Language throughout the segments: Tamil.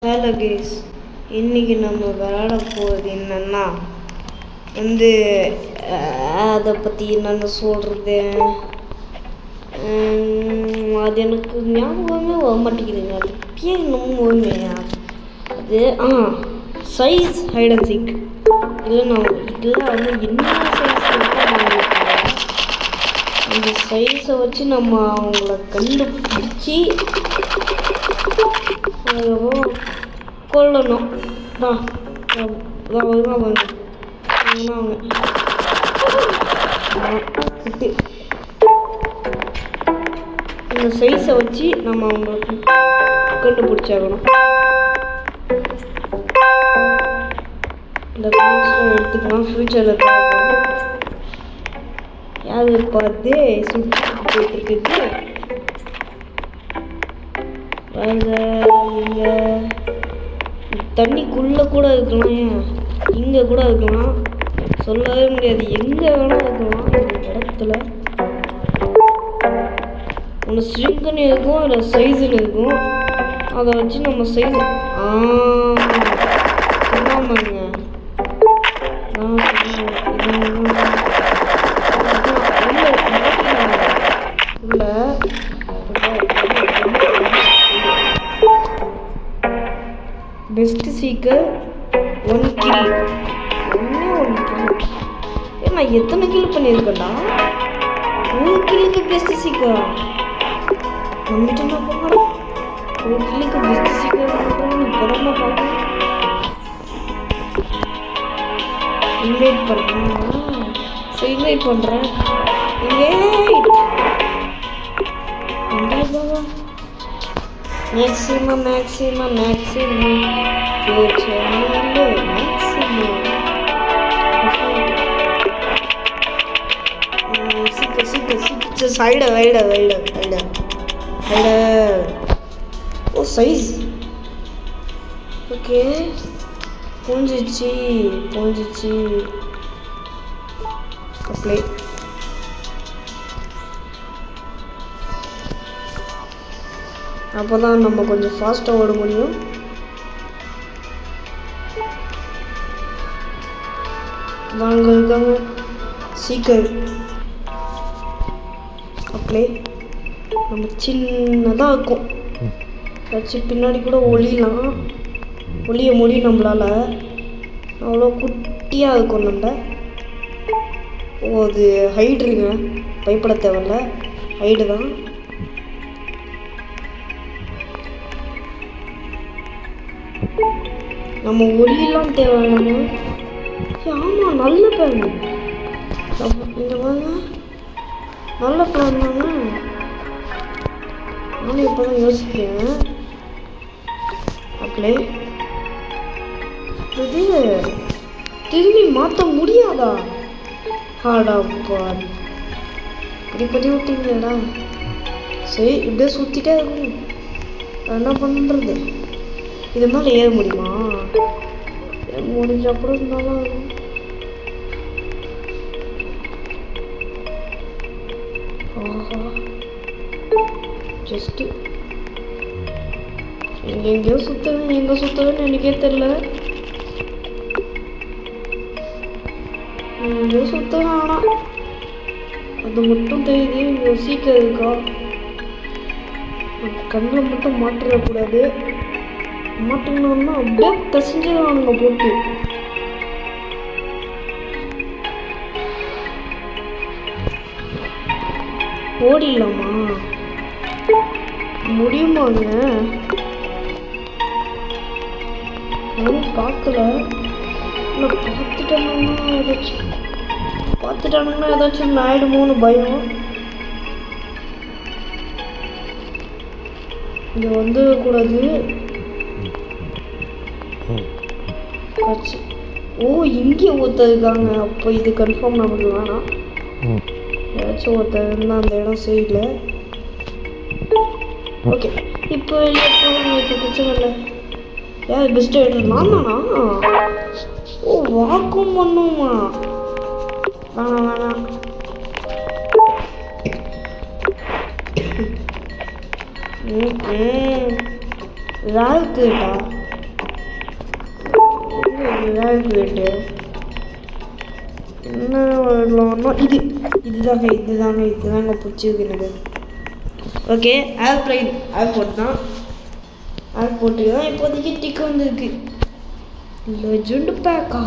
ஹலோ கேஸ், இன்றைக்கி நம்ம விளையாட போகிறது என்னென்னா அதை பற்றி என்னென்ன சொல்கிறது, அது எனக்கு ஞாபகமே வர மாட்டேங்குதுங்க. அது பேர் இன்னமும் அது சைஸ் ஹைட் அண்ட் சீக். இல்லை நான் இதில் வந்து என்ன சைஸ் வாங்கியிருக்கோம், அந்த சைஸை வச்சு நம்ம அவங்கள கண்டுபிடிச்சி கொல்லணும் தான். இந்த சைஸை வச்சு நம்ம அவங்களுக்கு கண்டுபிடிச்சாகணும். இந்த கான்ஸ்லாம் எடுத்துக்கலாம், ஃப்யூச்சரில் பார்க்கலாம். யாரு பார்த்து சுற்றி போயிட்டு இருக்குது இங்கே தண்ணிக்குள்ளே கூட இருக்கலாம், இங்கே கூட இருக்கலாம், சொல்லவே முடியாது. எங்கே வேணால் இருக்கலாம். இந்த இடத்துல ஒன்று ஸ்ட்ரிங்க்னு இருக்கும், இல்லை சைஸுன்னு இருக்கும். அதை வச்சு நம்ம சைஸ் சொன்னாமாங்க. இல்லை பெஸ்ட் சீக்கர் 1 கில், ஒன்று கில். நான் எத்தனை கில் பண்ணியிருக்கேன்டா? 1 கில்லுக்கு பெஸ்ட் சீக்கரா? நம்பிட்டு நான் போகிறேன். 1 கில்லுக்கு பெஸ்ட் சீக்கர் இப்போதான் பார்க்கணும். இன்வைட் பண்ணுறேன், இன்வைட் பண்ணுறேன். Maximum future maximum. Just hide. Oh, size. Okay. Ponjichi. Play. அப்போ தான் நம்ம கொஞ்சம் ஃபாஸ்ட்டாக ஓட முடியும். வாங்க இருக்காங்க சீக்கிரம். அப்படியே நம்ம சின்னதாக இருக்கும், வச்சு பின்னாடி கூட ஒளிய முடியும் நம்மளால். அவ்வளோ குட்டியாக இருக்கும் நம்ம. அது ஹைட்ருங்க, பயப்பட தேவையில்ல, ஹைடு தான். நம்ம ஒளியெல்லாம் தேவையில்லைங்க. ஆமாம், நல்ல பிளான். இந்த பாருங்க, நல்ல பிளான் தாங்க. நானும் இப்போ தான் யோசிக்கிறேன். அப்படியே இது திரும்பி மாற்ற முடியாதா? ஆடாப்பா, இப்படி பண்ணி விட்டீங்களேடா. சரி, இப்படியே சுற்றிட்டே இருக்கும். என்ன பண்ணுறது? இது மேலே ஏற முடியுமா? முடிஞ்ச அப்புறம் நல்லா இருக்கும். ஆஹா, ஜஸ்ட்டு எங்கேயோ சுற்றுவேன், எங்கே சுற்றுவேன்னு எனக்கே தெரில. எங்கேயோ சுற்றுவேன், ஆனால் அது மட்டும் தெரியுது. இங்கே சீக்கிரம் இருக்கா, கண்ணில் மட்டும் மாட்டிடக்கூடாது. மாட்டினோன்னா அப்படியே கசிஞ்சிடறானுங்க போட்டு. ஓடிடலாமா? முடியுமாங்க? ஒன்றும் பார்க்கல. இல்லை பார்த்துட்டானுங்கன்னா ஏதாச்சும் ஆயிடுமோன்னு பயம். இங்கே வந்துடக்கூடாது. ஓ, இங்கே ஒருத்தர் இருக்காங்க. அப்போ இது கன்ஃபார்ம் நமக்கு வேணாம். ஏதாச்சும் ஒருத்தர் இருந்தால் அந்த இடம் சரியில்லை. ஓகே, இப்போ வெளியே போகணும். இப்போ பிரச்சனை இல்லை. யார் பெஸ்ட்டு எடுத்து? நான் தானா? ஓ, வாக்கும் பண்ணுமா? வேணாம். ராகுடா வேல்குலேட்டு என்ன வரலாம்னா இதுதாங்க பிடிச்சிருக்கு எனக்கு. ஓகே, ஏர்ப்ளைன் ஏர்போர்ட் தான். ஏர்போர்ட்டுக்கு தான் இப்போதைக்கு டிக் வந்துருக்கு. லெஜெண்ட் பேக்கா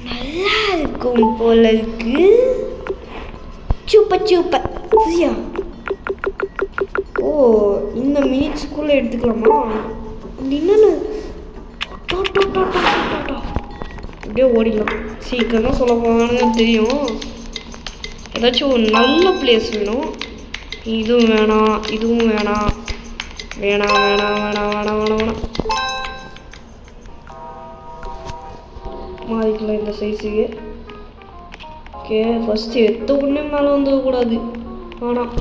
நல்லா இருக்கும் போல இருக்கு. சூப்பர் புரியா? ஓ, இந்த மினிட்ஸ்குள்ளே எடுத்துக்கலாமா? இன்னொன்று அப்படியே ஓடிடலாம். சீக்கிரம் தான் சொல்ல போவான்னு தெரியும். ஏதாச்சும் ஒரு நல்ல பிளேஸ் வேணும். இதுவும் வேணாம், இதுவும் வேணாம். மாறிக்கலாம் இந்த சைஸுக்கு. ஓகே, ஃபஸ்ட்டு எடுத்த உடனே மேலே வந்துடக்கூடாது. வேணாம்.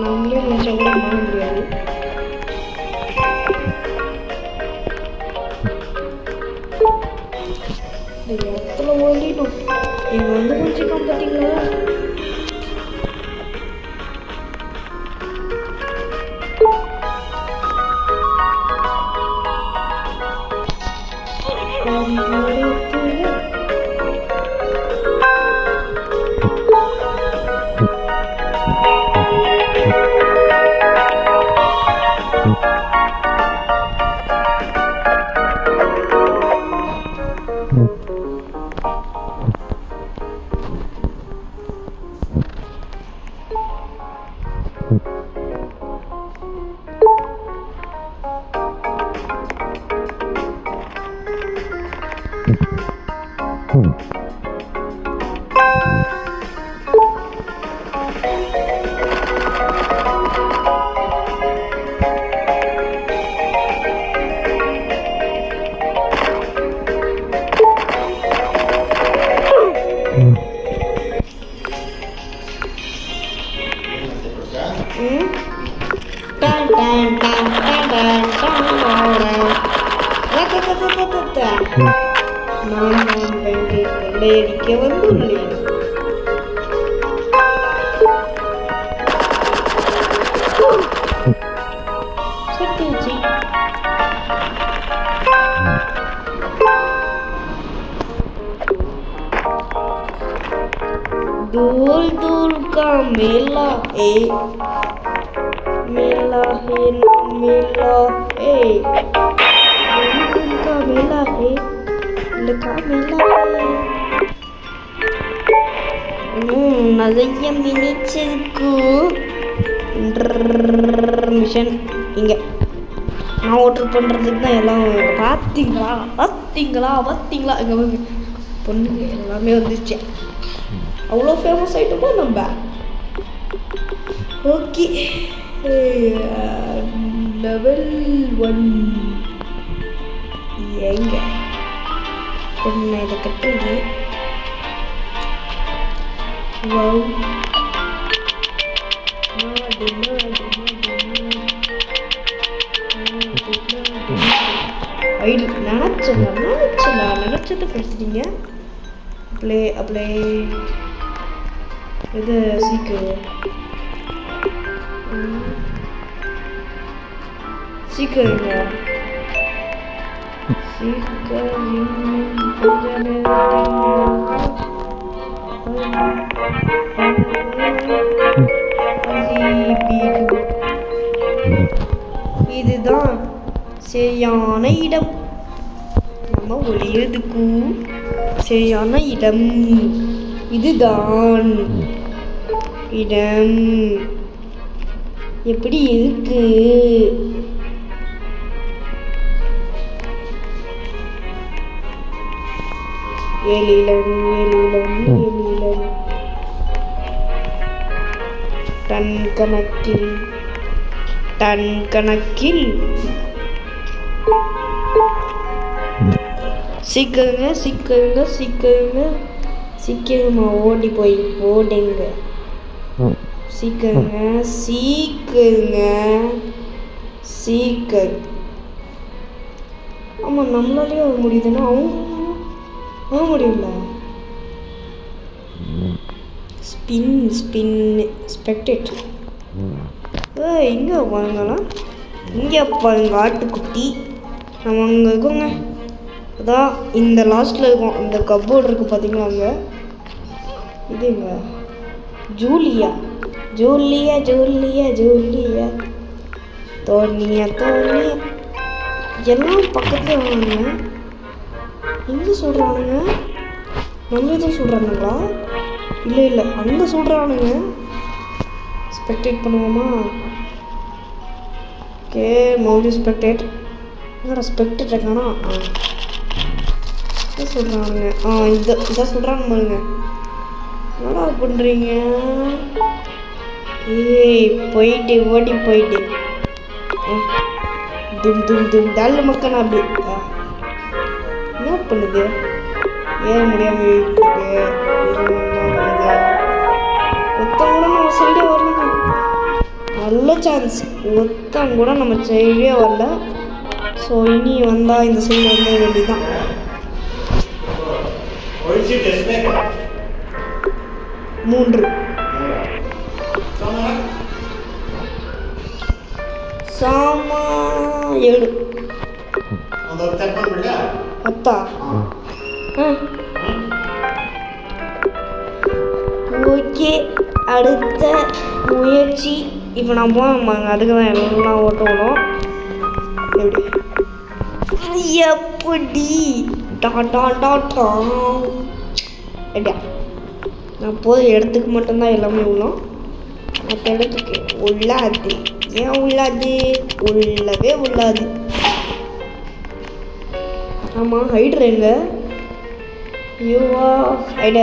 நம்மளே நினச்சா கூட பண்ண முடியாது. இந்த இடத்துல ஓடிடும். இங்கே வந்து கொஞ்சம் பார்த்தீங்களா? கொள்ளையடிக்க வந்துள்ளேன். சத்யஜி दूर दूर का मेला है, मेला है ना मेला है, दूर दूर का मेला है, लगा मेला है. நிறைய மினிட்ஸ் இருக்கு. மிஷன் இங்கே நான் ஓட்டர் பண்ணுறதுக்கு தான் எல்லாம். பார்த்தீங்களா எங்கள் பொண்ணுங்க எல்லாமே வந்துச்சு. அவ்வளோ ஃபேமஸ் ஆகிட்டோமோ நம்ம. ஓகே, லெவல் 1 எங்க பொண்ணு இதை கட்டுறது. வாவ், நினச்சது கொடுத்துட்டீங்க. அப்ளை இது சீக்கிரம் இதுதான் சரியான இடம். நம்ம ஒளியதுக்கும் சரியான இடம் இதுதான். இடம் எப்படி இருக்கு? எழிலன் டன் கணக்கில் சீக்கிரமா ஓடி போய் போடுங்க. சீக்கிரம். ஆமாம், நம்மளாலேயே அது முடியுதுன்னா அவங்க போக முடியல. Spin spectate. இங்கே பாருங்களா, இங்கே பாருங்க ஆட்டுக்குட்டி. நம்ம அங்கே இருக்கோங்க. அதான் இந்த லாஸ்ட்டில் இருக்கும். இந்த கப்போர்டு இருக்குது பார்த்தீங்களா அங்கே. இதுங்க ஜூலியா ஜூலியா ஜூலியா ஜூலியா தோனியா தோனியா எல்லாம் பக்கத்தில் வாங்க. எங்கே சொல்கிறானுங்க? நம்ம எதுவும் சொல்கிறானுங்களா? இல்லை அங்கே சொல்கிறானுங்க. ஸ்பெக்டேட் பண்ணுவோமா? Okay, Mouli spectate. என்னடா ஸ்பெக்டேட் இருக்கானா? இதை சொல்கிறானுங்க. இதை சொல்கிறாங்க பாருங்க. என்னடா பண்ணுறீங்க? போயிட்டு ஓடி போயிட்டு தும் தள்ளு மக்கள். அப்படி என்ன பண்ணுது? ஏன் முடியாமல் இருக்கு? ஒருத்தன் கூட நம்ம சைடே வரலங்க. நல்ல சான்ஸ். ஒருத்தன் கூட நம்ம சைடே வரல. ஸோ இனி வந்தால் இந்த சைடு வந்த வேண்டியதான். மூன்று சாமா 7 10. ஓகே, அடுத்த முயற்சி. இப்போ நான் போவாங்க. அதுக்கு தான் எல்லாம் ஓட்டணும். எப்படி எப்படியா நான் போகிற இடத்துக்கு மட்டும்தான் எல்லாமே உள்ளோம். மற்ற இடத்துக்கு உள்ளாது. ஏன் உள்ளாது? உள்ளவே உள்ளாது. ஆமாம், ஹைட்ருங்க. யூவா ஹைட.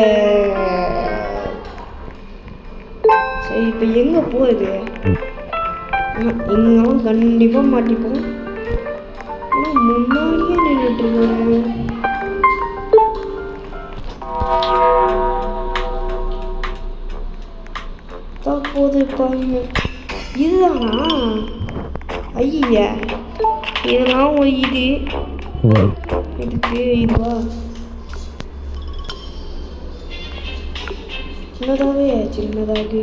சரி, இப்போ எங்கே போகுது? இங்கெல்லாம் கண்டிப்பாக மாட்டிப்போம். ஆனால் முன்னாடியே நின்றுட்டுருக்காங்க. போது பாருங்க. இதுதானா? ஐயா, இதெல்லாம் ஒரு இதுக்கு இதுவா? சின்னதாகு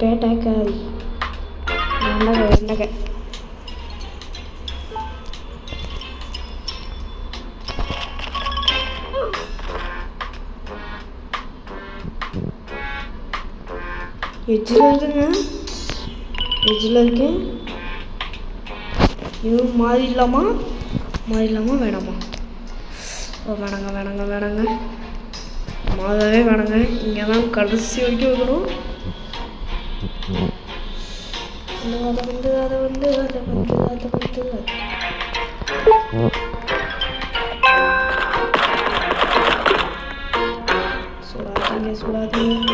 பேட்டாக்காய் வெண்டக்காய். எஜ்ஜில் இருக்குங்க. எஜ்ஜில் இருக்கேன். இது மாறிடலாமா வேணாமா? வேணாங்க. மாறவே வேணாங்க. இங்கே தான் கடைசி வரைக்கும் வைக்கணும். அதை வந்து சுடாதீங்க.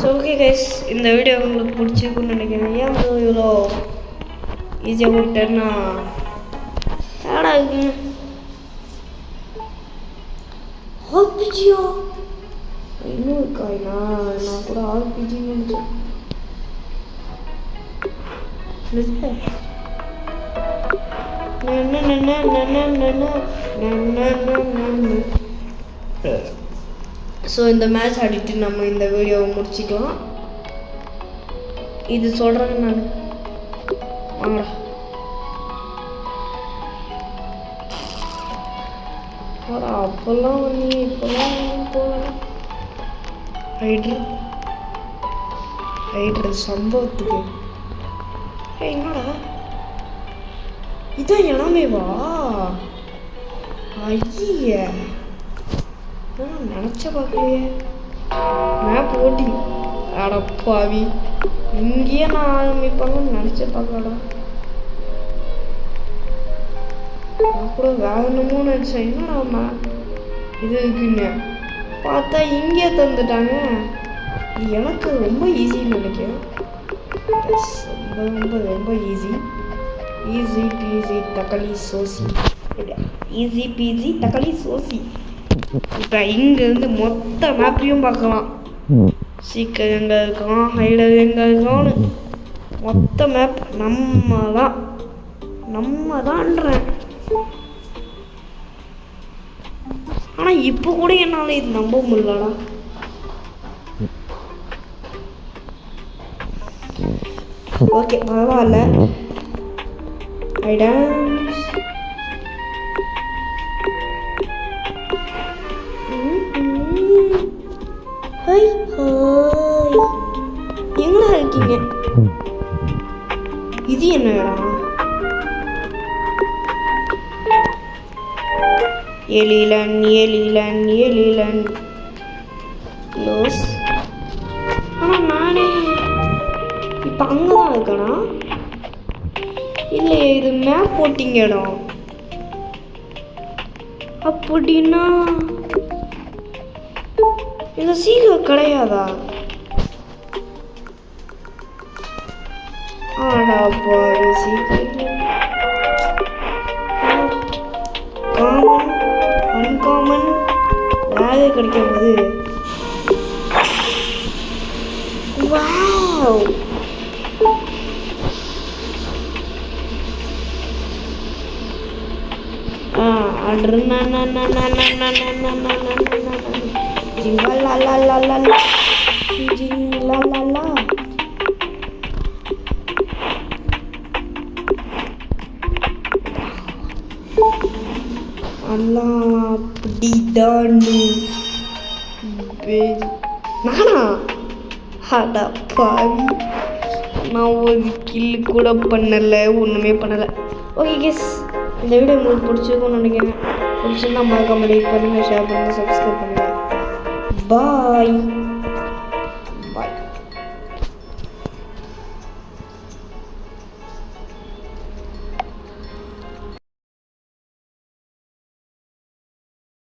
ஓகே கைஸ், இந்த வீடியோ உங்களுக்கு பிடிச்சிருக்குன்னு நினைக்கிறேன். ஏன் இவ்வளோ ஈஸியாக விட்டேன்னா ஏடா இருக்குங்க. ஆர்பிஜியா இன்னும் இருக்காய்னா? நான் கூட ஆர்பிஜின்னு நினச்சேன். ஸோ இந்த மேட்ச் ஆடிட்டு நம்ம இந்த வீடியோவை முடிச்சிக்கலாம். இது சொல்கிறேங்க நான். வாங்கடா. அப்போல்லாம் வந்து இப்போல்லாம் போகலாம். ரைட்ரு சம்பவத்துக்கு. என்னடா இதான் எல்லாமே வா? ஐய, நினச்ச பார்க்கலையே. மேப் ஓட்டிங் அடப்பாவி. இங்கேயே நான் ஆரம்பிப்பாங்கன்னு நினச்ச பார்க்கலடா. நான் கூட வேகணுமோ நினச்சேன். என்னடா இது இருக்குங்க பார்த்தா இங்கே தந்துட்டாங்க. இது எனக்கு ரொம்ப ஈஸின்னு நினைக்கிறேன். ரொம்ப ஈஸி. ஈஸி பீஸி தக்காளி சோசி. ஈஸி பீஸி தக்காளி சோசி. இப்போ இங்கேருந்து மொத்த மேப்பையும் பார்க்கலாம். சீக்கிரம் எங்கே இருக்கோம், ஹைடர் எங்கே இருக்கோன்னு மொத்த மேப் நம்ம தான்றேன். ஆனால் இப்போ கூட என்னால் இது நம்ப முடியலடா. ஓகே பரவாயில்ல. ஐடம்ஸ் ஹாய் ஹாய், எங்கடா இருக்கீங்க? இது என்னடா? எலிலன் க்ளோஸ். ஆனால் நானே இப்போ அங்கே தான் இருக்கேனா? இல்லையே, இது மேப் போட்டிங்க இடம். அப்படின்னா இந்த சீக்கிரம் கிடையாதா? ஆடாப்பா, சீக்கிரம் காமன் அன்காமன் வேலை கிடைக்கும் போது வாவ். நானா? அடா பாவி, நான் ஒரு கில்லு கூட பண்ணலை, ஒன்றுமே பண்ணலை. ஓகே கெஸ், இந்த வீடியோ உங்களுக்கு பிடிச்சிருக்கும்னு நினைக்கிறேன். பிடிச்சிருந்தா மறக்காம லைக் பண்ணுங்கள், ஷேர் பண்ணுங்கள், சப்ஸ்கிரைப் பண்ணுங்கள். பாய்.